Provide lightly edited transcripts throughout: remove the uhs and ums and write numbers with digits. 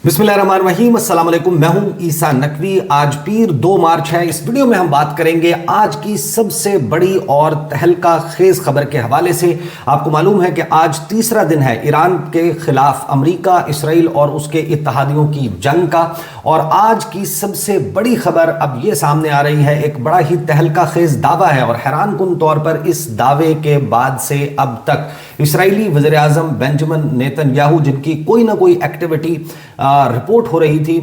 बिस्मिल्लाहिर्रहमानिर्रहीम, अस्सलाम वालेकुम। मैं हूं ईसा नकवी। आज पीर 2 मार्च है। इस वीडियो में हम बात करेंगे आज की सबसे बड़ी और तहलका खेज खबर के हवाले से। आपको मालूम है कि आज तीसरा दिन है ईरान के खिलाफ अमेरिका, इसराइल और उसके इत्तेहादियों की जंग का। और आज की सबसे बड़ी खबर अब ये सामने आ रही है, एक बड़ा ही तहलका खेज दावा है और हैरान कुन तौर पर इस दावे के बाद से अब तक इसराइली वज़ीर आज़म बेंजामिन नेतन्याहू, जिनकी कोई ना कोई एक्टिविटी रिपोर्ट हो रही थी,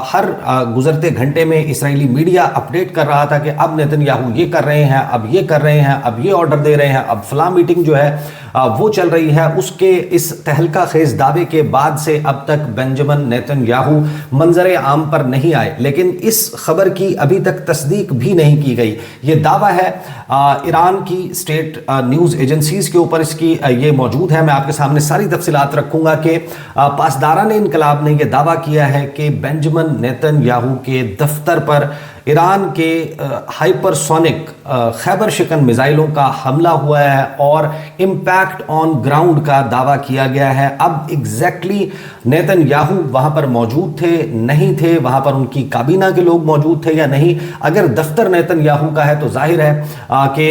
हर गुजरते घंटे में इसराइली मीडिया अपडेट कर रहा था कि अब नेतन्याहू ये कर रहे हैं, अब ये कर रहे हैं, अब ये ऑर्डर दे रहे हैं, अब फलां मीटिंग जो है वो चल रही है। उसके इस तहलका खेज दावे के बाद से अब तक बेंजामिन नेतन्याहू मंजर आम पर नहीं आए, लेकिन इस खबर की अभी तक तस्दीक भी नहीं की गई। ये दावा है ईरान की स्टेट न्यूज़ एजेंसीज के ऊपर, इसकी ये मौजूद है। मैं आपके सामने सारी तफसीलात रखूंगा कि पासदारान इनकलाब ने यह दावा किया है कि बेंजामिन नेतन्याहू के दफ्तर पर ईरान के हाइपरसोनिक खैबर शिकन मिसाइलों का हमला हुआ है और इम्पैक्ट ऑन ग्राउंड का दावा किया गया है। अब एग्जैक्टली नेतन्याहू वहां पर मौजूद थे, नहीं थे, वहां पर उनकी काबीना के लोग मौजूद थे या नहीं। अगर दफ्तर नेतन्याहू का है तो जाहिर है कि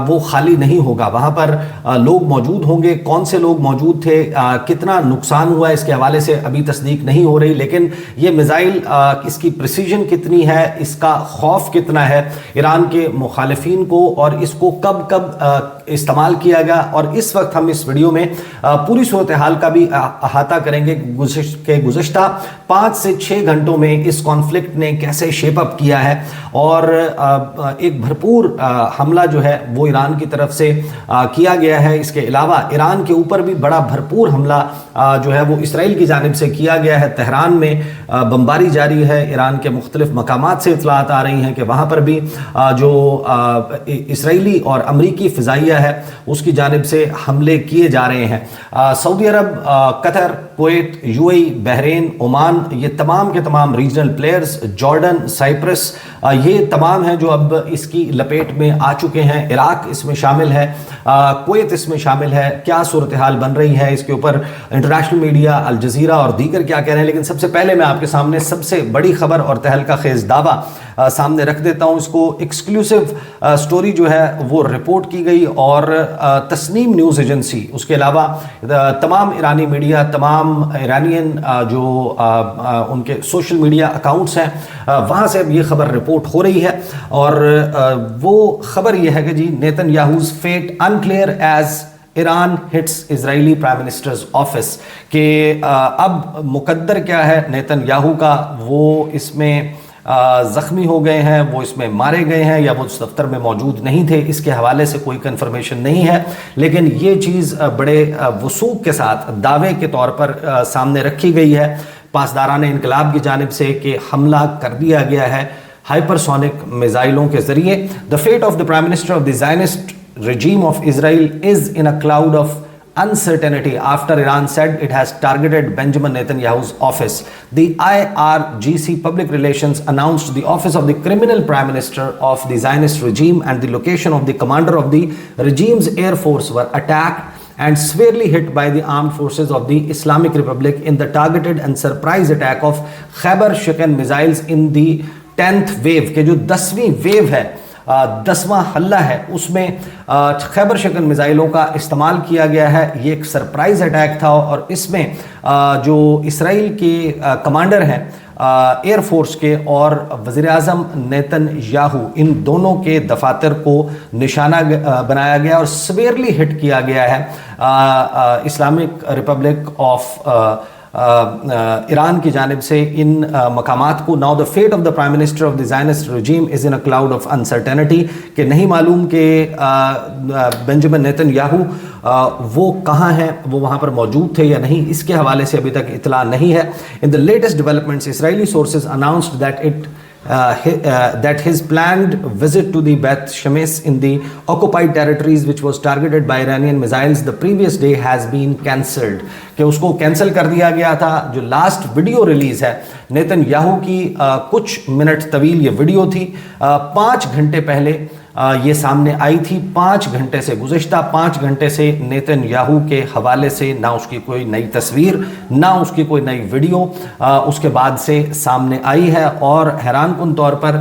वो खाली नहीं होगा, वहां पर लोग मौजूद होंगे। कौन से लोग मौजूद थे, कितना नुकसान हुआ, इसके हवाले से अभी तस्दीक नहीं हो रही। लेकिन ये मिसाइल, इसकी प्रिसीजन कितनी है, इसका खौफ कितना है ईरान के मुखालिफिन को, और इसको कब कब इस्तेमाल किया गया, और इस वक्त हम इस वीडियो में पूरी सूरत हाल का भी अहाता करेंगे। गुज़श्ता 5 से 6 घंटों में इस कॉन्फ्लिक्ट ने कैसे शेप अप किया है, और एक भरपूर हमला जो है वो ईरान की तरफ से किया गया है। इसके अलावा ईरान के ऊपर भी बड़ा भरपूर हमला जो है वो इसराइल की जानिब से किया गया है। तेहरान में बमबारी जारी है। ईरान के मुख्तलिफ मकामात से इतलात आ रही हैं कि वहाँ पर भी जो इसराइली और अमरीकी फ़िज़ाइया है उसकी जानिब से हमले किए जा रहे हैं। Saudi Arabia, Qatar, Kuwait, UAE, Bahrain, Oman, ये तमाम के तमाम रीजनल प्लेयर्स, जॉर्डन, साइप्रस, ये तमाम हैं जो अब इसकी लपेट में आ चुके हैं। इराक इसमें शामिल है, कुवैत इसमें शामिल है। क्या सूरत हाल बन रही है, इसके ऊपर इंटरनेशनल मीडिया, अल जज़ीरा और दीगर क्या कह रहे हैं। लेकिन सबसे पहले मैं आपके सामने सबसे बड़ी खबर और तहलका खेज दावा सामने रख देता हूं। इसको एक्सक्लूसिव स्टोरी जो है वो रिपोर्ट की गई, और तस्नीम न्यूज़ एजेंसी, उसके अलावा तमाम ईरानी मीडिया, तमाम ईरानियन जो उनके सोशल मीडिया अकाउंट्स हैं, वहाँ से अब ये खबर रिपोर्ट हो रही है। और वो खबर ये है कि जी, Netanyahu's fate unclear as Iran hits Israeli prime minister's office, के अब मुकद्दर क्या है नेतन्याहू का, वो इसमें ज़ख्मी हो गए हैं, वो इसमें मारे गए हैं, या वो उस दफ्तर में मौजूद नहीं थे, इसके हवाले से कोई कंफर्मेशन नहीं है। लेकिन ये चीज़ बड़े वसूख के साथ दावे के तौर पर सामने रखी गई है पासदारान इनकलाब की जानिब से कि हमला कर दिया गया है हाइपरसोनिक मिसाइलों के ज़रिए। The fate of the prime minister of the Zionist regime of Israel is in a cloud of uncertainty after Iran said it has targeted Benjamin Netanyahu's office. The IRGC Public Relations announced the office of the criminal prime minister of the Zionist regime and the location of the commander of the regime's air force were attacked and severely hit by the armed forces of the Islamic Republic in the targeted and surprise attack of Khyber Shikan missiles in the 10th wave, के जो 10वीं wave है, 10वां हल्ला है, उसमें खैबर शिकन मिसाइलों का इस्तेमाल किया गया है। ये एक सरप्राइज अटैक था, और इसमें जो इसराइल के कमांडर हैं एयर फोर्स के और वज़ीर आज़म नेतन्याहू, इन दोनों के दफातर को निशाना बनाया गया और सवेरली हिट किया गया है इस्लामिक रिपब्लिक ऑफ ईरान की जानिब से इन मकामात को। Now the fate of the prime minister of the Zionist regime is in a cloud of uncertainty, कि नहीं मालूम कि बेंजामिन नेतन्याहू वो कहाँ हैं, वो वहाँ पर मौजूद थे या नहीं, इसके हवाले से अभी तक इतला नहीं है। In the latest developments, Israeli sources announced that his planned visit to the Beth Shemesh in the occupied territories, which was targeted by Iranian missiles the previous day, has been cancelled, कि उसको cancel कर दिया गया था। जो last video release है Netanyahu की, कुछ मिनट तवील ये वीडियो थी, 5 घंटे पहले ये सामने आई थी 5 घंटे से, गुज़िश्ता 5 घंटे से नेतन्याहू के हवाले से ना उसकी कोई नई तस्वीर, ना उसकी कोई नई वीडियो उसके बाद से सामने आई है। और हैरानकुन तौर पर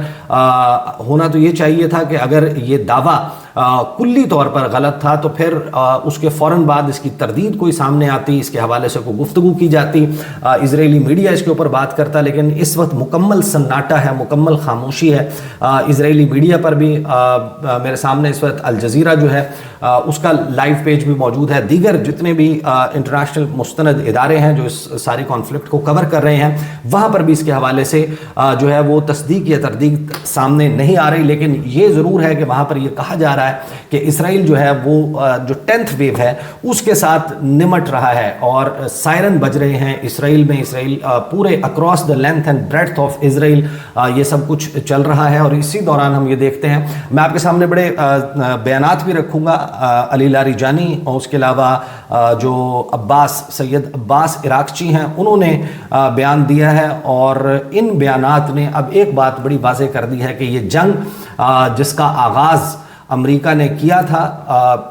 होना तो ये चाहिए था कि अगर ये दावा कुल्ली तौर पर गलत था तो फिर उसके फ़ौरन बाद इसकी तरदीद कोई सामने आती, इसके हवाले से कोई गुफ्तगू की जाती, इजरायली मीडिया इसके ऊपर बात करता। लेकिन इस वक्त मुकम्मल सन्नाटा है, मुकम्मल खामोशी है। इजरायली मीडिया पर भी मेरे सामने इस वक्त अल जज़ीरा जो है उसका लाइव पेज भी मौजूद है। दीगर जितने भी इंटरनेशनल मुस्तनद इदारे हैं जो इस सारी कॉन्फ्लिक्ट को कवर कर रहे हैं, वहाँ पर भी इसके हवाले से जो है वो तस्दीक या तरदीद सामने नहीं आ रही। लेकिन ये ज़रूर है कि वहाँ पर यह कहा जा रहा है कि इसराइल जो है वो जो 10th वेव है उसके साथ निमट रहा है और सायरन बज रहे हैं इसराइल में। इसराइल पूरे across the length and breadth of Israel ये सब कुछ चल रहा है। और इसी दौरान हम ये देखते हैं, मैं आपके सामने बड़े बयानात भी रखूँगा अली लारीजानी और उसके अलावा जो सैयद अब्बास इराकची हैं उन्होंने बयान दिया है। और इन बयानात ने अब एक बात बड़ी वाज़ेह कर दी है कि ये जंग जिसका आगाज़ अमेरिका ने किया था,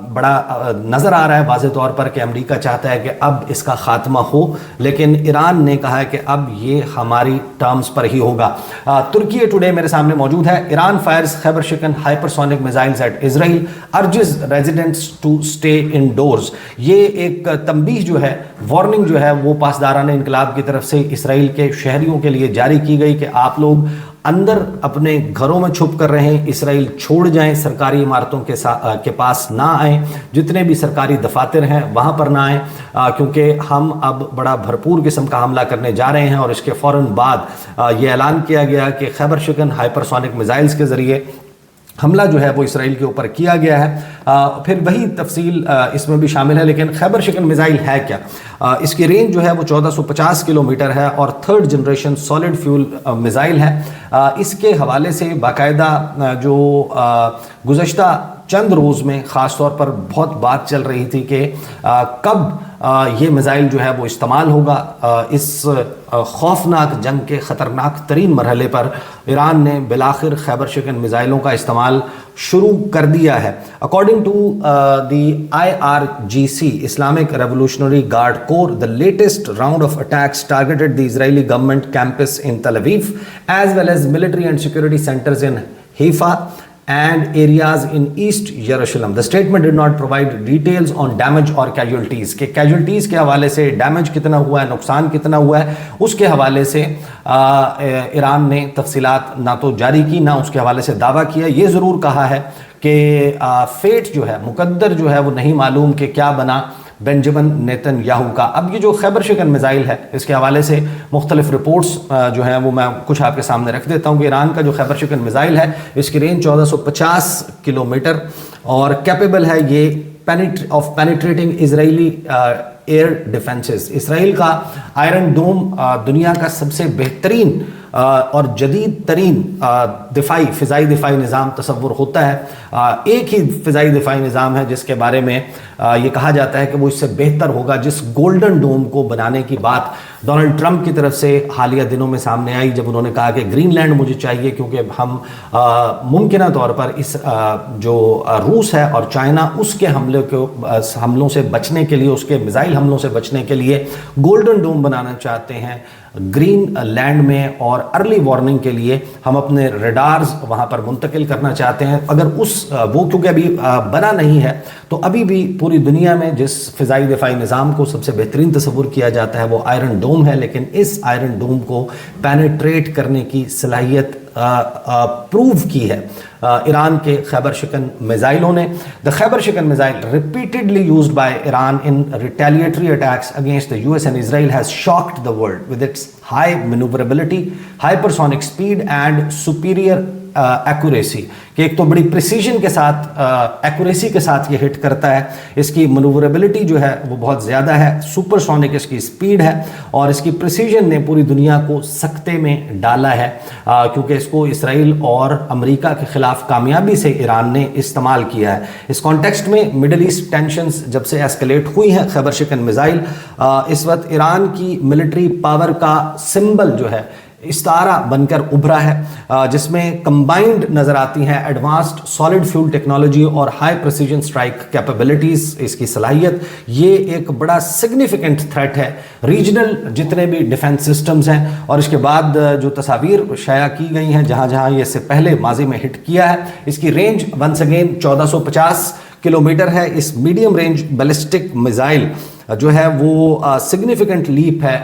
बड़ा नज़र आ रहा है वाज़े तौर पर कि अमेरिका चाहता है कि अब इसका ख़ात्मा हो, लेकिन ईरान ने कहा है कि अब ये हमारी टर्म्स पर ही होगा। तुर्की टुडे मेरे सामने मौजूद है। Iran fires Kheibar Shekan hypersonic missiles at Israel, urges residents to stay indoors. ये एक तंबीह जो है, वार्निंग जो है वो पासदारान इनकलाब की तरफ से इसराइल के शहरियों के लिए जारी की गई कि आप लोग अंदर अपने घरों में छुप कर रहें, इसराइल छोड़ जाएं, सरकारी इमारतों के पास ना आएं, जितने भी सरकारी दफातर हैं वहाँ पर ना आएं, क्योंकि हम अब बड़ा भरपूर किस्म का हमला करने जा रहे हैं। और इसके फ़ौरन बाद ये ऐलान किया गया कि खैबर शिकन हाइपरसोनिक मिसाइल्स के ज़रिए हमला जो है वो इसराइल के ऊपर किया गया है। फिर वही तफसील इसमें भी शामिल है। लेकिन खैबर शिकन मिसाइल है क्या? इसकी रेंज जो है वो 1450 किलोमीटर है और 3rd generation solid fuel missile है। इसके हवाले से बाकायदा जो गुज़श्ता चंद रोज़ में ख़ास तौर पर बहुत बात चल रही थी कि कब ये मिसाइल जो है वो इस्तेमाल होगा। इस खौफनाक जंग के ख़तरनाक तरीन मरहले पर ईरान ने बिलाखिर खैबर शिकन मिसाइलों का इस्तेमाल शुरू कर दिया है। According to the IRGC Islamic revolutionary guard corps, the latest round of attacks targeted the Israeli government campus in Tel Aviv as well as military and security centres in Haifa and areas in East Jerusalem. The statement did not provide details on damage or casualties. के casualties के हवाले से damage कितना हुआ है, नुकसान कितना हुआ है, उसके हवाले से ईरान ने तफसीलात ना तो जारी की ना उसके हवाले से दावा किया। ये ज़रूर कहा है कि फेट जो है, मुकद्दर जो है वो नहीं मालूम कि क्या बना बेंजामिन नेतन्याहू का। अब ये जो खैबर शिकन मिसाइल है इसके हवाले से मुख्तलिफ रिपोर्ट्स जो हैं वो मैं कुछ आपके सामने रख देता हूँ कि ईरान का जो खैबर शिकन मिसाइल है इसकी रेंज 1450 किलोमीटर और कैपेबल है ये of penetrating Israeli air defences. Israel का आयरन डोम दुनिया का सबसे बेहतरीन और जदीद तरीन फ़िज़ाई दिफाई निज़ाम तसव्वुर होता है। एक ही फ़िज़ाई दिफाई निज़ाम है जिसके बारे में ये कहा जाता है कि वो इससे बेहतर होगा, जिस गोल्डन डोम को बनाने की बात डोनाल्ड ट्रंप की तरफ से हालिया दिनों में सामने आई, जब उन्होंने कहा कि ग्रीनलैंड मुझे चाहिए क्योंकि हम मुमकिन तौर पर इस जो रूस है और चाइना उसके हमलों से बचने के लिए, उसके मिसाइल हमलों से बचने के लिए गोल्डन डोम बनाना चाहते हैं ग्रीन लैंड में, और अर्ली वार्निंग के लिए हम अपने रडार्स वहाँ पर मुंतकिल करना चाहते हैं। अगर वो क्योंकि अभी बना नहीं है तो अभी भी पूरी दुनिया में जिस फ़िज़ाई दिफाई निज़ाम को सबसे बेहतरीन तस्वुर किया जाता है वो आयरन डोम है, लेकिन इस आयरन डोम को पेनिट्रेट करने की सलाहियत प्रूव की है ईरान के खैबर शिकन मिसाइलों ने। द खैबर शिकन missile repeatedly used by Iran in retaliatory attacks against the US and Israel has shocked the world with its high manoeuvrability, hypersonic speed and superior accuracy. कि एक तो बड़ी प्रिसीजन के साथ एक्यूरेसी के साथ ये हिट करता है, इसकी मनूवरेबिलिटी जो है वो बहुत ज़्यादा है, सुपरसोनिक इसकी स्पीड है और इसकी प्रिसीजन ने पूरी दुनिया को सकते में डाला है क्योंकि इसको इसराइल और अमेरिका के ख़िलाफ़ कामयाबी से ईरान ने इस्तेमाल किया है। इस कॉन्टेक्स्ट में मिडल ईस्ट टेंशंस जब से एस्केलेट हुई हैं, खैबर शिकन मिसाइल इस वक्त ईरान की मिलिट्री पावर का सिंबल जो है इस्तारा बनकर उभरा है, जिसमें कंबाइंड नज़र आती हैं एडवांस्ड सॉलिड फ्यूल टेक्नोलॉजी और हाई प्रिसीजन स्ट्राइक कैपेबिलिटीज़, इसकी सलाहियत। ये एक बड़ा सिग्निफिकेंट थ्रेट है रीजनल जितने भी डिफेंस सिस्टम्स हैं। और इसके बाद जो तस्वीर शाया की गई हैं जहाँ जहाँ ये इससे पहले माजी में हिट किया है, इसकी रेंज वंस अगेन 1450 किलोमीटर है। इस मीडियम रेंज बैलिस्टिक मिसाइल जो है वो सिग्निफिकेंट लीप है,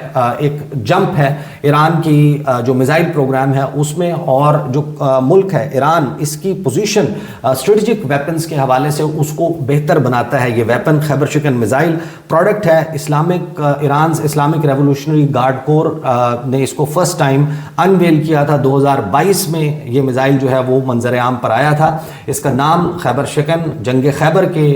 एक जंप है ईरान की जो मिसाइल प्रोग्राम है उसमें। और जो मुल्क है ईरान, इसकी पोजीशन स्ट्रेटेजिक वेपन्स के हवाले से उसको बेहतर बनाता है। ये वेपन खैबर शिकन मिसाइल प्रोडक्ट है Iran Islamic revolutionary guard core ने इसको फर्स्ट टाइम अनवेल किया था 2022 में। ये मिसाइल जो है वो मंजर आम पर आया था। इसका नाम खैबर शिकन जंग खैबर के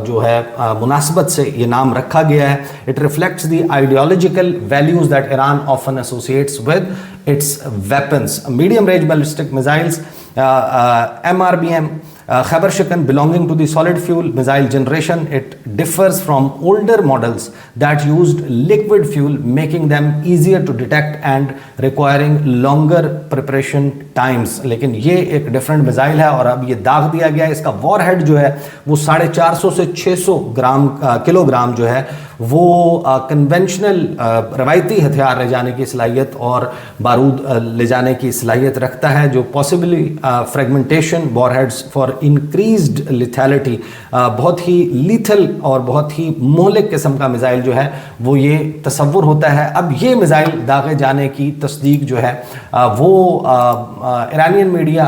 जो है मुनासबत से ये नाम रखा गया है। It reflects the ideological values that Iran often associates with its weapons. Medium range ballistic missiles MRBM Khyber Shikan belonging to the solid fuel missile generation. It differs from older models that used liquid fuel, making them easier to detect and requiring longer preparation times. लेकिन ये एक different missile है और अब ये दाग दिया गया है। इसका वॉरहेड जो है वो 450 से 600 किलोग्राम जो है वो कन्वेंशनल रवायती हथियार ले जाने की सलाहियत और बारूद ले जाने की सलाहियत रखता है, जो possibly fragmentation warheads for increased lethality, बहुत ही लीथल और बहुत ही मोहलिक किस्म का मिसाइल जो है वो ये तसव्वुर होता है। अब ये मिसाइल दागे जाने की तस्दीक जो है वो ईरानियन मीडिया,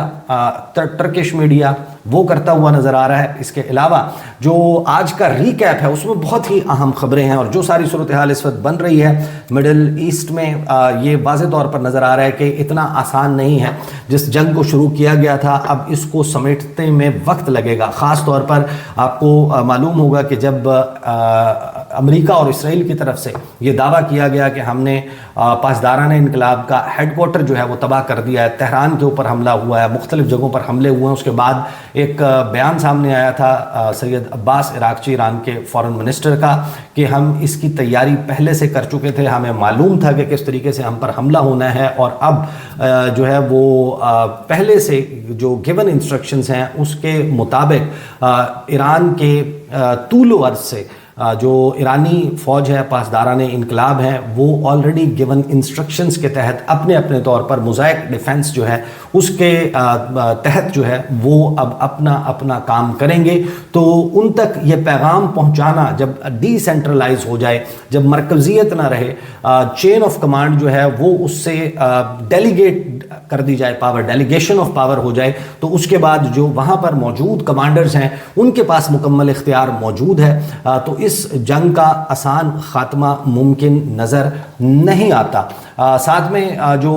टर्किश मीडिया वो करता हुआ नज़र आ रहा है। इसके अलावा जो आज का रीकैप है उसमें बहुत ही अहम खबरें हैं और जो सारी सूरत हाल इस वक्त बन रही है मिडल ईस्ट में, ये वाज़ेह तौर पर नज़र आ रहा है कि इतना आसान नहीं है। जिस जंग को शुरू किया गया था अब इसको समेटने में वक्त लगेगा। ख़ास तौर पर आपको मालूम होगा कि जब अमेरिका और इसराइल की तरफ से ये दावा किया गया कि हमने पासदाराना इनकलाब का हेडक्वार्टर जो है वो तबाह कर दिया है, तेहरान के ऊपर हमला हुआ है, मुख्तलिफ जगहों पर हमले हुए हैं, उसके बाद एक बयान सामने आया था सैयद अब्बास इराक़ची, ईरान के फॉरेन मिनिस्टर का, कि हम इसकी तैयारी पहले से कर चुके थे, हमें मालूम था कि किस तरीके से हम पर हमला होना है और अब जो है वो पहले से जो गिवन इंस्ट्रक्शंस हैं उसके मुताबिक ईरान के तूलो अर्ज से जो ईरानी फ़ौज है, पासदाराने इनकलाब हैं, वो ऑलरेडी गिवन इंस्ट्रक्शंस के तहत अपने अपने तौर पर मोज़ाइक डिफेंस जो है उसके तहत जो है वो अब अपना अपना काम करेंगे। तो उन तक ये पैगाम पहुंचाना, जब डिसेंट्रलाइज हो जाए, जब मरकज़ियत ना रहे, चेन ऑफ कमांड जो है वो उससे डेलीगेट कर दी जाए, पावर डेलीगेशन ऑफ पावर हो जाए, तो उसके बाद जो वहाँ पर मौजूद कमांडर्स हैं उनके पास मुकम्मल इख्तियार मौजूद है। तो इस जंग का आसान ख़ात्मा मुमकिन नज़र नहीं आता। साथ में जो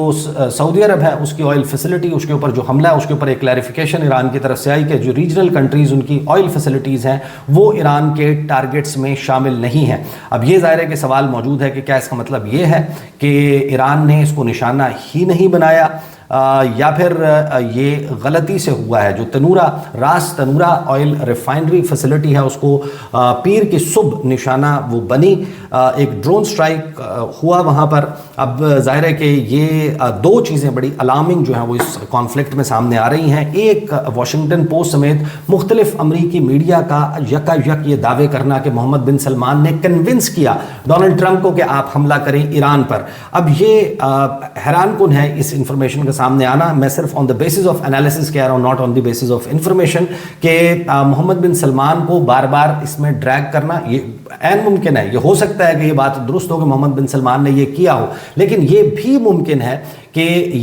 सऊदी अरब है उसकी ऑयल फैसिलिटी, उसके ऊपर जो हमला है उसके ऊपर एक क्लैरिफिकेशन ईरान की तरफ से आई कि जो रीजनल कंट्रीज़ उनकी ऑयल फैसिलिटीज़ हैं वो ईरान के टारगेट्स में शामिल नहीं हैं। अब ये ज़ाहिर है कि सवाल मौजूद है कि क्या इसका मतलब ये है कि ईरान ने इसको निशाना ही नहीं बनाया या फिर ये गलती से हुआ है। जो रास तनूरा ऑयल रिफाइनरी फैसिलिटी है उसको पीर की सुबह निशाना वो बनी, एक ड्रोन स्ट्राइक हुआ वहाँ पर। अब जाहिर है कि ये दो चीज़ें बड़ी अलार्मिंग जो हैं वो इस कॉन्फ्लिक्ट में सामने आ रही हैं। एक, वाशिंगटन पोस्ट समेत मुख्तलिफ अमरीकी मीडिया का यकायक ये दावे करना कि मोहम्मद बिन सलमान ने कन्विंस किया डोनाल्ड ट्रंप को कि आप हमला करें ईरान पर। अब ये हैरान कुन है इस इंफॉर्मेशन का सामने आना। मैं सिर्फ on the basis of analysis कह रहा हूँ, not on the basis of information, कि मोहम्मद बिन सलमान को बार बार इसमें ड्रैग करना ये ऐन मुमकिन है। ये हो सकता है कि ये बात दुरुस्त हो कि मोहम्मद बिन सलमान ने ये किया हो, लेकिन ये भी मुमकिन है कि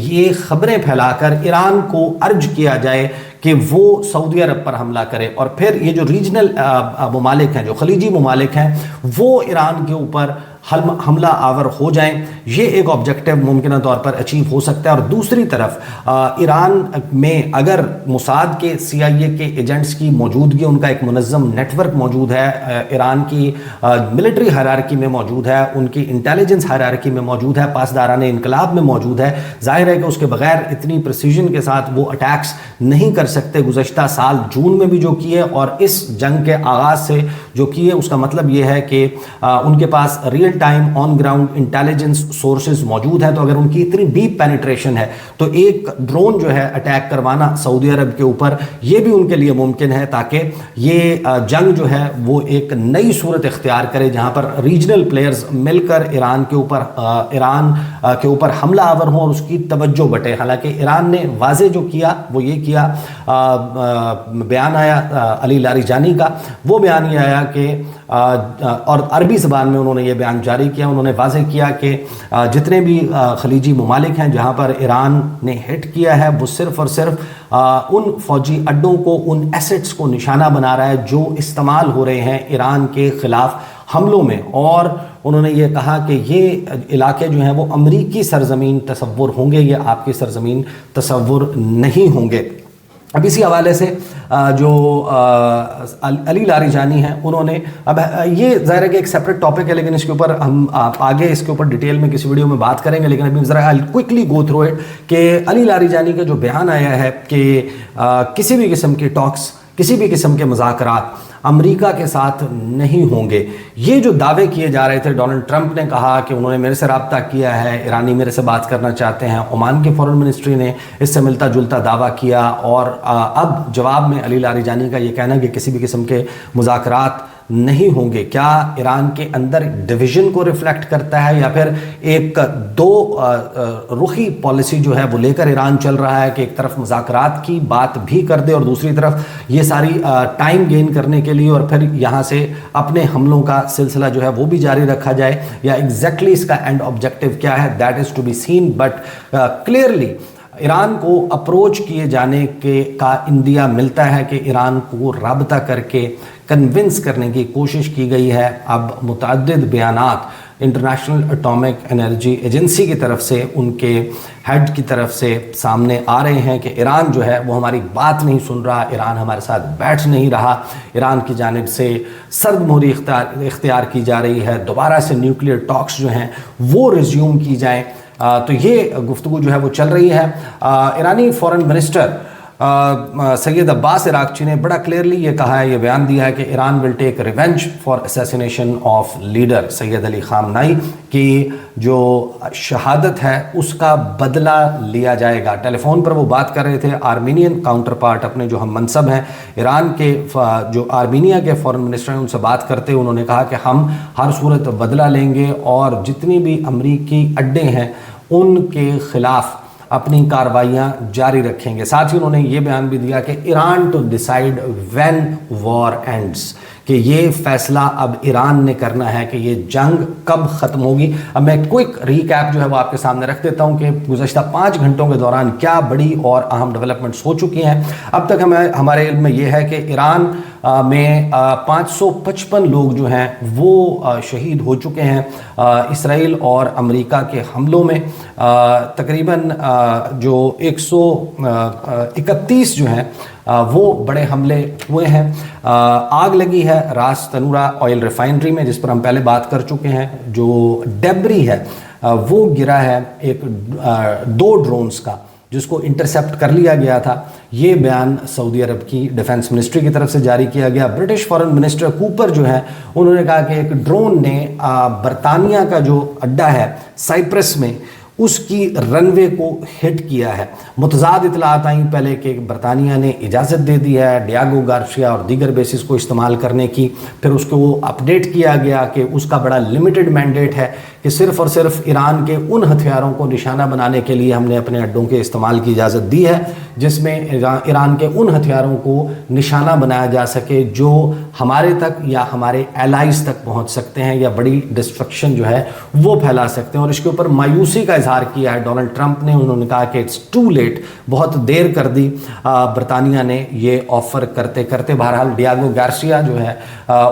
ये खबरें फैलाकर ईरान को अर्ज किया जाए कि वो सऊदी अरब पर हमला करे और फिर ये जो रीजनल ममालिक हैं, जो खलीजी ममालिक हैं, वो ईरान के ऊपर हमला आवर हो जाएं। ये एक ऑब्जेक्टिव मुमकिन तौर पर अचीव हो सकता है। और दूसरी तरफ ईरान में अगर मुसाद के CIA के एजेंट्स की मौजूदगी, उनका एक मुनज़्ज़म नेटवर्क मौजूद है, ईरान की मिलिट्री हायरार्की में मौजूद है, उनकी इंटेलिजेंस हायरार्की में मौजूद है, पासदाराने इनकलाब में मौजूद है, जाहिर है कि उसके बगैर इतनी प्रिसीजन के साथ वो अटैक्स नहीं कर सकते। गुज़श्ता साल जून में भी जो किए और इस जंग के आगाज़ से जो की है उसका मतलब ये है कि उनके पास real time on ground intelligence sources मौजूद हैं। तो अगर उनकी इतनी डीप पेनिट्रेशन है तो एक ड्रोन जो है अटैक करवाना सऊदी अरब के ऊपर ये भी उनके लिए मुमकिन है, ताकि ये जंग जो है वो एक नई सूरत इख्तियार करे जहां पर रीजनल प्लेयर्स मिलकर ईरान के ऊपर हमला आवर हों और उसकी तवज्जो बटे। हालांकि ईरान ने वाजे जो किया वो ये किया, बयान आया अली लारिजानी का, वो बयान ये आया कि और अरबी ज़बान में उन्होंने ये बयान जारी किया। उन्होंने वाजे किया कि जितने भी खलीजी ममालिक हैं जहाँ पर ईरान ने हिट किया है वो सिर्फ़ और सिर्फ उन फौजी अड्डों को, उन एसेट्स को निशाना बना रहा है जो इस्तेमाल हो रहे हैं ईरान के ख़िलाफ़ हमलों में। और उन्होंने ये कहा कि ये इलाके जो हैं वो अमरीकी सरजमीन तसव्वुर होंगे, ये आपकी सरजमीन तसव्वुर नहीं होंगे। अब इसी हवाले से जो अली लारिजानी हैं उन्होंने, अब ये ज़ाहिर है कि एक सेपरेट टॉपिक है लेकिन इसके ऊपर हम आगे इसके ऊपर डिटेल में किसी वीडियो में बात करेंगे, लेकिन अभी ज़रा I quickly go through it कि अली लारिजानी का जो बयान आया है कि किसी भी किस्म के टॉक्स, किसी भी किस्म के मुज़ाकरात अमेरिका के साथ नहीं होंगे। ये जो दावे किए जा रहे थे, डोनाल्ड ट्रंप ने कहा कि उन्होंने मेरे से रब्ता किया है, ईरानी मेरे से बात करना चाहते हैं, ओमान की फॉरेन मिनिस्ट्री ने इससे मिलता जुलता दावा किया, और अब जवाब में अली लारिजानी का ये कहना कि किसी भी किस्म के मुज़ाकरात नहीं होंगे, क्या ईरान के अंदर डिवीज़न को रिफ्लेक्ट करता है या फिर एक दो रुखी पॉलिसी जो है वो लेकर ईरान चल रहा है कि एक तरफ मुज़ाकरात की बात भी कर दे और दूसरी तरफ ये सारी टाइम गेन करने के लिए और फिर यहाँ से अपने हमलों का सिलसिला जो है वो भी जारी रखा जाए, या एग्जैक्टली इसका एंड ऑब्जेक्टिव क्या है, that is to be seen. But clearly Iran को अप्रोच किए जाने का इंदिया मिलता है कि ईरान को राबता करके कन्विंस करने की कोशिश की गई है। अब मुतअद्दिद बयानात इंटरनेशनल एटॉमिक एनर्जी एजेंसी की तरफ से, उनके हेड की तरफ से सामने आ रहे हैं कि ईरान जो है वो हमारी बात नहीं सुन रहा, ईरान हमारे साथ बैठ नहीं रहा, ईरान की जानिब से सर्द मोहरी इख्तियार की जा रही है, दोबारा से न्यूक्लियर टॉक्स जो हैं वो रिज्यूम की जाएँ। तो ये गुफ्तगू जो है वो चल रही है। ईरानी फॉरेन मिनिस्टर सैयद अब्बास इराक़ची ने बड़ा क्लियरली ये कहा है, ये बयान दिया है कि Iran will take revenge for assassination of leader Sayyed Ali Khamenei की जो शहादत है उसका बदला लिया जाएगा। टेलीफोन पर वो बात कर रहे थे आर्मीनियन काउंटर पार्ट, अपने जो हम मनसब हैं ईरान के, जो आर्मीनिया के फॉरेन मिनिस्टर हैं उनसे बात करते हुए उन्होंने कहा कि हम हर सूरत बदला लेंगे और जितनी भी अमरीकी अड्डे हैं उनके ख़िलाफ़ अपनी कार्रवाइयाँ जारी रखेंगे। साथ ही उन्होंने ये बयान भी दिया कि Iran to decide when war ends, कि ये फैसला अब ईरान ने करना है कि ये जंग कब ख़त्म होगी। अब मैं क्विक रिकैप जो है वो आपके सामने रख देता हूँ कि गुज़श्ता 5 घंटों के दौरान क्या बड़ी और अहम डेवलपमेंट्स हो चुकी हैं। अब तक हमारे इल्म में ये है कि ईरान में 555 लोग जो हैं वो शहीद हो चुके हैं इसराइल और अमेरिका के हमलों में। तकरीबन जो 131 जो हैं वो बड़े हमले हुए हैं। आग लगी है रास तनूरा ऑयल रिफाइनरी में, जिस पर हम पहले बात कर चुके हैं। जो डेब्री है वो गिरा है एक 2 ड्रोन्स का, जिसको इंटरसेप्ट कर लिया गया था। ये बयान सऊदी अरब की डिफेंस मिनिस्ट्री की तरफ से जारी किया गया। ब्रिटिश फॉरेन मिनिस्टर कूपर जो है उन्होंने कहा कि एक ड्रोन ने बरतानिया का जो अड्डा है साइप्रस में उसकी रनवे को हिट किया है। मुतज़ाद इतलात आई पहले कि बरतानिया ने इजाज़त दे दी है डियागो गार्सिया और दीगर बेसिस को इस्तेमाल करने की, फिर उसको वो अपडेट किया गया कि उसका बड़ा लिमिटेड मैंडेट है कि सिर्फ़ और सिर्फ ईरान के उन हथियारों को निशाना बनाने के लिए हमने अपने अड्डों के इस्तेमाल की इजाज़त दी है जिसमें ईरान के उन हथियारों को निशाना बनाया जा सके जो हमारे तक या हमारे एलाइज तक पहुंच सकते हैं या बड़ी डिस्ट्रक्शन जो है वो फैला सकते हैं। और इसके ऊपर मायूसी का इजहार किया है डोनाल्ड ट्रंप ने। उन्होंने कहा कि इट्स टू लेट, बहुत देर कर दी बरतानिया ने ये ऑफ़र करते करते। बहरहाल डियागो गार्सिया जो है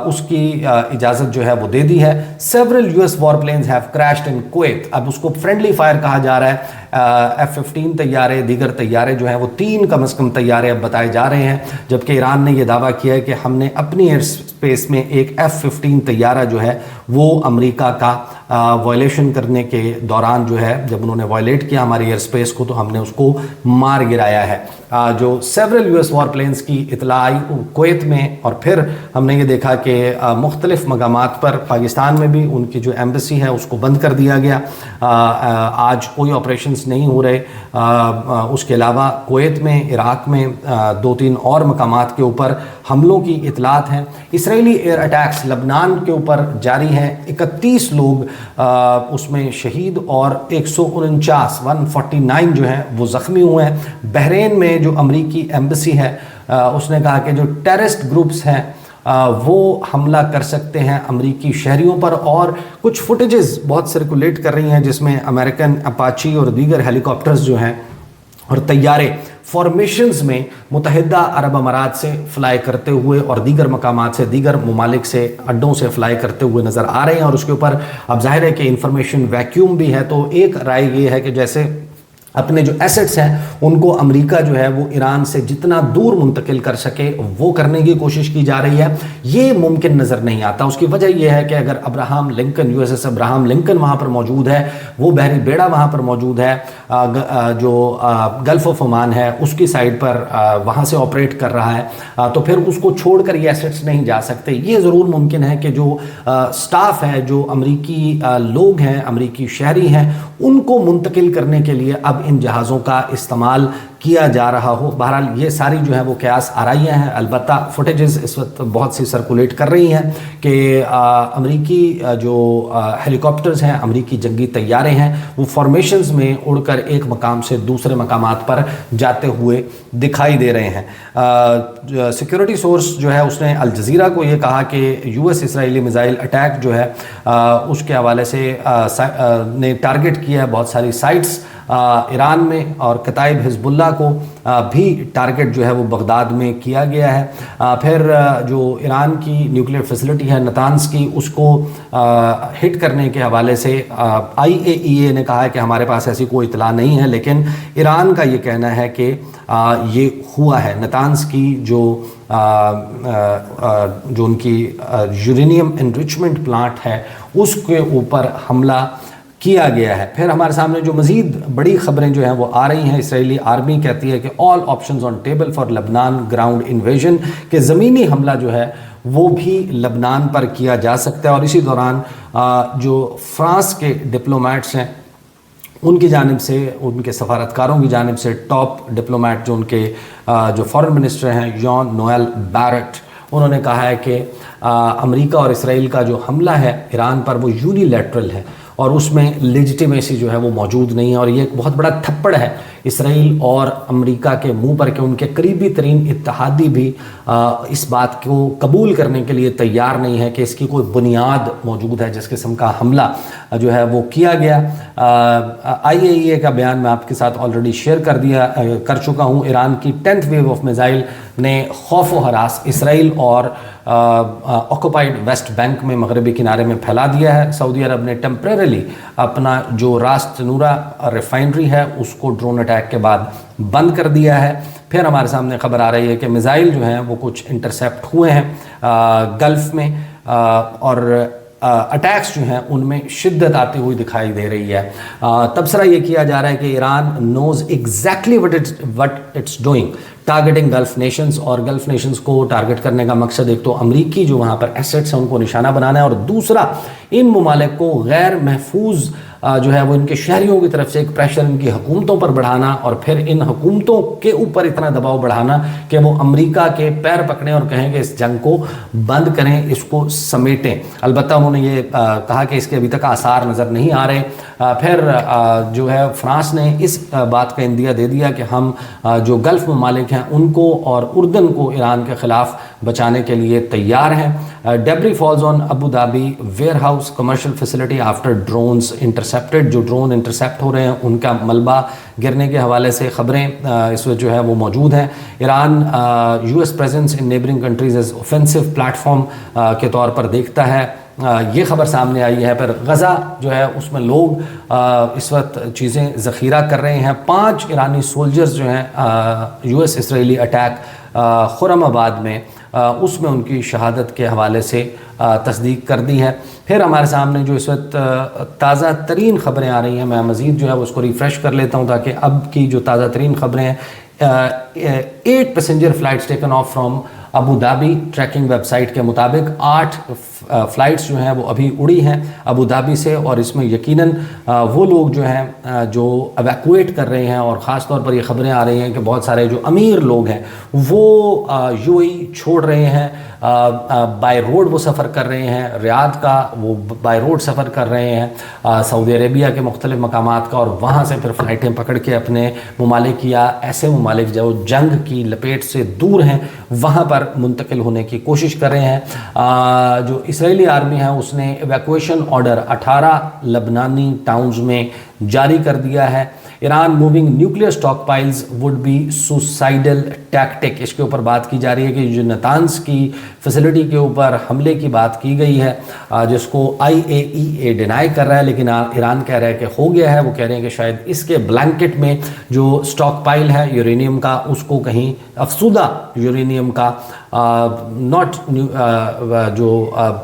उसकी इजाज़त जो है वो दे दी है। Several US war planes have crashed in Kuwait. अब उसको फ्रेंडली फायर कहा जा रहा है। F-15 तैयारे, दीगर तैयारे जो हैं वो 3 कम से कम तैयारे अब बताए जा रहे हैं, जबकि ईरान ने यह दावा किया है कि हमने अपनी एयर स्पेस में एक F-15 तैयारा जो है वो अमेरिका का وائلیشن کرنے کے دوران جو ہے جب انہوں نے وائلیٹ کیا ہماری ایئر سپیس کو تو ہم نے اس کو مار گرایا ہے. جو several U S war planes کی اطلاع آئی کویت میں، اور پھر ہم نے یہ دیکھا کہ مختلف مقامات پر پاکستان میں بھی ان کی جو ایمبیسی ہے اس کو بند کر دیا گیا. آج کوئی آپریشنز نہیں ہو رہے. اس کے علاوہ کویت میں، عراق میں 2-3 اور مقامات کے اوپر حملوں کی اطلاعات ہیں. اسرائیلی ایئر اٹیکس لبنان کے اوپر جاری ہیں. 31 لوگ اس میں شہید اور 149 جو ہیں وہ زخمی ہوئے ہیں. بحرین میں جو امریکی ایمبیسی ہے اس نے کہا کہ جو ٹیررسٹ گروپس ہیں وہ حملہ کر سکتے ہیں امریکی شہریوں پر، اور کچھ فوٹیجز بہت سرکولیٹ کر رہی ہیں جس میں امریکن اپاچی اور دیگر ہیلی کاپٹرز جو ہیں اور طیارے فارمیشنز میں متحدہ عرب امارات سے فلائی کرتے ہوئے اور دیگر مقامات سے، دیگر ممالک سے، اڈوں سے فلائی کرتے ہوئے نظر آ رہے ہیں. اور اس کے اوپر اب ظاہر ہے کہ انفارمیشن ویکیوم بھی ہے. تو ایک رائے یہ ہے کہ جیسے اپنے جو ایسٹس ہیں ان کو امریکہ جو ہے وہ ایران سے جتنا دور منتقل کر سکے وہ کرنے کی کوشش کی جا رہی ہے. یہ ممکن نظر نہیں آتا. اس کی وجہ یہ ہے کہ اگر Abraham Lincoln, U S S Abraham Lincoln وہاں پر موجود ہے، وہ بحری بیڑا وہاں پر موجود ہے جو گلف آف عمان ہے اس کی سائڈ پر وہاں سے آپریٹ کر رہا ہے، تو پھر اس کو چھوڑ کر یہ ایسٹس نہیں جا سکتے. یہ ضرور ممکن ہے کہ جو سٹاف ہے، جو امریکی لوگ ہیں، امریکی شہری ہیں، ان کو منتقل کرنے کے لیے اب ان جہازوں کا استعمال کیا جا رہا ہو. بہرحال یہ ساری جو ہے وہ قیاس آرائیاں ہیں. البتہ فوٹیجز اس وقت بہت سی سرکولیٹ کر رہی ہیں کہ امریکی جو ہیلی کاپٹرز ہیں، امریکی جنگی طیارے ہیں، وہ فارمیشنز میں اڑ کر ایک مقام سے دوسرے مقامات پر جاتے ہوئے دکھائی دے رہے ہیں. سیکیورٹی سورس جو ہے اس نے الجزیرہ کو یہ کہا کہ یو ایس اسرائیلی میزائل اٹیک جو ہے اس کے حوالے سے نے ٹارگٹ کیا ہے بہت ساری سائٹس ایران میں، اور کتائب حزب اللہ کو بھی ٹارگٹ جو ہے وہ بغداد میں کیا گیا ہے. پھر جو ایران کی نیوکلیئر فیسلٹی ہے نتانز کی، اس کو ہٹ کرنے کے حوالے سے IAEA نے کہا ہے کہ ہمارے پاس ایسی کوئی اطلاع نہیں ہے، لیکن ایران کا یہ کہنا ہے کہ یہ ہوا ہے. نتانز کی جو ان کی یورینیم انریچمنٹ پلانٹ ہے اس کے اوپر حملہ کیا گیا ہے. پھر ہمارے سامنے جو مزید بڑی خبریں جو ہیں وہ آ رہی ہیں. اسرائیلی آرمی کہتی ہے کہ آل آپشنز آن ٹیبل فار لبنان گراؤنڈ انویژن، کہ زمینی حملہ جو ہے وہ بھی لبنان پر کیا جا سکتا ہے. اور اسی دوران جو فرانس کے ڈپلومیٹس ہیں ان کی جانب سے، ان کے سفارتکاروں کی جانب سے، ٹاپ ڈپلومیٹ جو ان کے جو فارن منسٹر ہیں جان نوئل بیرٹ، انہوں نے کہا ہے کہ امریکہ اور اسرائیل کا جو حملہ ہے ایران پر وہ یونیلیٹرل ہے اور اس میں لیجیٹیمیسی جو ہے وہ موجود نہیں ہے. اور یہ ایک بہت بڑا تھپڑ ہے اسرائیل اور امریکہ کے منہ پر کہ ان کے قریبی ترین اتحادی بھی اس بات کو قبول کرنے کے لیے تیار نہیں ہے کہ اس کی کوئی بنیاد موجود ہے جس قسم کا حملہ جو ہے وہ کیا گیا. IAEA کا بیان میں آپ کے ساتھ آلریڈی شیئر کر چکا ہوں. ایران کی 10th ویو آف میزائل نے خوف و ہراس اسرائیل اور آکوپائڈ ویسٹ بینک میں مغربی کنارے میں پھیلا دیا ہے. سعودی عرب نے ٹیمپریرلی اپنا جو راس تنورہ ریفائنری ہے اس کو ڈرون اٹیک کے بعد بند کر دیا ہے. پھر ہمارے سامنے خبر آ رہی ہے کہ میزائل جو ہیں وہ کچھ انٹرسیپٹ ہوئے ہیں گلف میں، اور اٹیکس جو ہیں ان میں شدت آتی ہوئی دکھائی دے رہی ہے. تبصرہ یہ کیا جا رہا ہے کہ Iran knows exactly what it's doing targeting Gulf nations, اور گلف نیشنز کو ٹارگٹ کرنے کا مقصد ایک تو امریکی جو وہاں پر ایسٹس ہیں ان کو نشانہ بنانا ہے، اور دوسرا ان ممالک کو غیر محفوظ جو ہے وہ ان کے شہریوں کی طرف سے ایک پریشر ان کی حکومتوں پر بڑھانا، اور پھر ان حکومتوں کے اوپر اتنا دباؤ بڑھانا کہ وہ امریکہ کے پیر پکڑیں اور کہیں کہ اس جنگ کو بند کریں، اس کو سمیٹیں. البتہ انہوں نے یہ کہا کہ اس کے ابھی تک آثار نظر نہیں آ رہے. پھر جو ہے فرانس نے اس بات کا اندیا دے دیا کہ ہم جو گلف ممالک ہیں ان کو اور اردن کو ایران کے خلاف بچانے کے لیے تیار ہیں. Debris falls on Abu Dhabi warehouse commercial facility after drones intercepted. جو ڈرون انٹرسیپٹ ہو رہے ہیں ان کا ملبہ گرنے کے حوالے سے خبریں اس وقت جو ہے وہ موجود ہیں. Iran U S presence in neighbouring countries as offensive platform کے طور پر دیکھتا ہے. یہ خبر سامنے آئی ہے. پھر غزہ جو ہے اس میں لوگ اس وقت چیزیں ذخیرہ کر رہے ہیں. 5 ایرانی سولجرز جو ہیں یو ایس اسرائیلی اٹیک خرم آباد میں اس میں ان کی شہادت کے حوالے سے تصدیق کر دی ہے۔ پھر ہمارے سامنے جو اس وقت تازہ ترین خبریں آ رہی ہیں، میں مزید جو ہے اس کو ریفریش کر لیتا ہوں تاکہ اب کی جو تازہ ترین خبریں ہیں، 8 passenger flights taken off from Abu Dhabi, tracking website کے مطابق 8 فلائٹس جو ہیں وہ ابھی اڑی ہیں ابو دھابی سے، اور اس میں یقیناً وہ لوگ جو ہیں جو ایویکویٹ کر رہے ہیں، اور خاص طور پر یہ خبریں آ رہی ہیں کہ بہت سارے جو امیر لوگ ہیں وہ یو اے ای چھوڑ رہے ہیں، بائی روڈ وہ سفر کر رہے ہیں، ریاض کا وہ بائی روڈ سفر کر رہے ہیں، سعودی عربیہ کے مختلف مقامات کا، اور وہاں سے پھر فلائٹیں پکڑ کے اپنے ممالک یا ایسے ممالک جو جنگ کی لپیٹ سے دور ہیں وہاں پر منتقل ہونے کی کوشش کر رہے ہیں۔ جو اسرائیلی آرمی ہے اس نے ایویکویشن آرڈر 18 لبنانی ٹاؤنز میں جاری کر دیا ہے۔ Iran moving nuclear stockpiles would be suicidal tactic, اس کے اوپر بات کی جا رہی ہے کہ جو نتانز کی فیسلٹی کے اوپر حملے کی بات کی گئی ہے، جس کو IAEA ڈینائی کر رہا ہے، لیکن ایران کہہ رہا ہے کہ ہو گیا ہے۔ وہ کہہ رہے ہیں کہ شاید اس کے بلینکٹ میں جو اسٹاک پائل ہے یورینیم کا، اس کو کہیں افسودہ یورینیم کا جو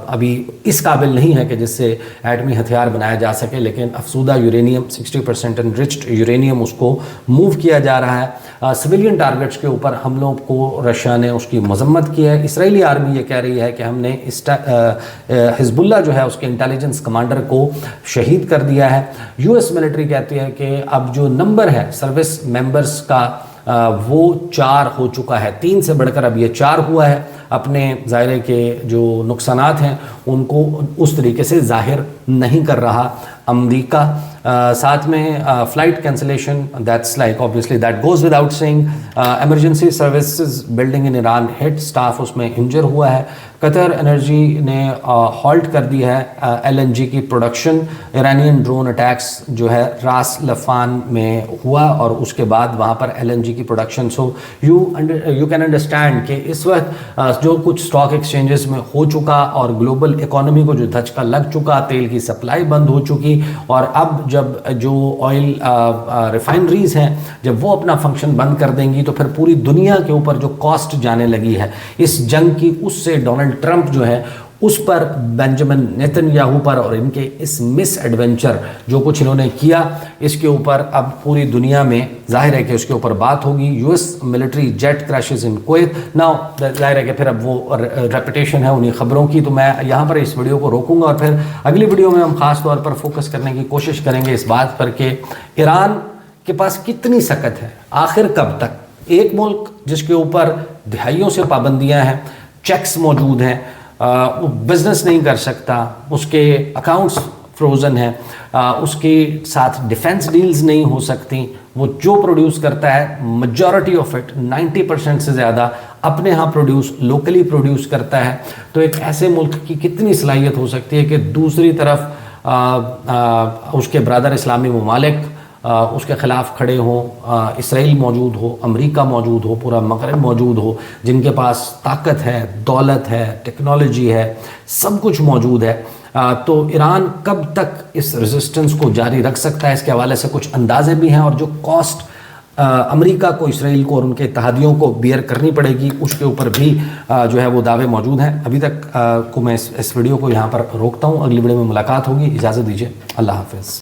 ابھی اس قابل نہیں ہے کہ جس سے ایٹمی ہتھیار بنایا جا سکے، لیکن افسودہ یورینیم 60% انرچڈ یورینیم اس کو موو کیا جا رہا ہے۔ سویلین ٹارگٹس کے اوپر حملوں کو رشیا نے اس کی مذمت کی ہے۔ اسرائیلی آرمی یہ کہہ رہی ہے کہ ہم نے حزب اللہ جو ہے اس کے انٹیلیجنس کمانڈر کو شہید کر دیا ہے۔ US ملٹری کہتی ہے کہ اب جو نمبر ہے سروس ممبرز کا وہ 4 ہو چکا ہے، 3 سے بڑھ کر اب یہ 4 ہوا ہے۔ اپنے ظاہر کے جو نقصانات ہیں ان کو اس طریقے سے ظاہر نہیں کر رہا امریکہ۔ ساتھ میں flight cancellation, that's like obviously that goes without saying۔ Emergency services building in Iran hit, staff اس میں انجر ہوا ہے۔ قطر انرجی نے ہالٹ کر دی ہے LNG کی پروڈکشن۔ ایرانین ڈرون اٹیکس جو ہے راس لفان میں ہوا، اور اس کے بعد وہاں پر LNG کی production. So you can understand کہ اس وقت جو کچھ اسٹاک ایکسچینجز میں ہو چکا اور گلوبل اکانومی کو جو دھچکا لگ چکا، تیل کی سپلائی بند ہو چکی، اور اب جب جو آئل ریفائنریز ہیں جب وہ اپنا فنکشن بند کر دیں گی تو پھر پوری دنیا کے اوپر جو کاسٹ جانے لگی ہے اس جنگ کی، اس سے ڈونلڈ ٹرمپ جو ہے اس پر، بنجمن نیتن یاہو پر، اور ان کے اس مس ایڈونچر جو کچھ انہوں نے کیا اس کے اوپر اب پوری دنیا میں ظاہر ہے کہ اس کے اوپر بات ہوگی۔ US ملٹری جیٹ کریشز ان کویت ناؤ، ظاہر ہے کہ پھر اب وہ ریپیٹیشن ہے انہیں خبروں کی، تو میں یہاں پر اس ویڈیو کو روکوں گا، اور پھر اگلی ویڈیو میں ہم خاص طور پر فوکس کرنے کی کوشش کریں گے اس بات پر کہ ایران کے پاس کتنی سکت ہے، آخر کب تک ایک ملک جس کے اوپر دہائیوں سے پابندیاں ہیں، چیکس موجود ہیں، وہ بزنس نہیں کر سکتا، اس کے اکاؤنٹس فروزن ہیں، اس کے ساتھ ڈیفنس ڈیلز نہیں ہو سکتی، وہ جو پروڈیوس کرتا ہے میجورٹی آف اٹ 90% سے زیادہ اپنے ہاں لوکلی پروڈیوس کرتا ہے، تو ایک ایسے ملک کی کتنی صلاحیت ہو سکتی ہے کہ دوسری طرف اس کے برادر اسلامی ممالک اس کے خلاف کھڑے ہوں، اسرائیل موجود ہو، امریکہ موجود ہو، پورا مغرب موجود ہو، جن کے پاس طاقت ہے، دولت ہے، ٹیکنالوجی ہے، سب کچھ موجود ہے۔ تو ایران کب تک اس ریزسٹنس کو جاری رکھ سکتا ہے، اس کے حوالے سے کچھ اندازے بھی ہیں، اور جو کاسٹ امریکہ کو، اسرائیل کو اور ان کے اتحادیوں کو بیئر کرنی پڑے گی اس کے اوپر بھی جو ہے وہ دعوے موجود ہیں۔ ابھی تک کو میں اس ویڈیو کو یہاں پر روکتا ہوں، اگلی ویڈیو میں ملاقات ہوگی، اجازت دیجیے، اللہ حافظ۔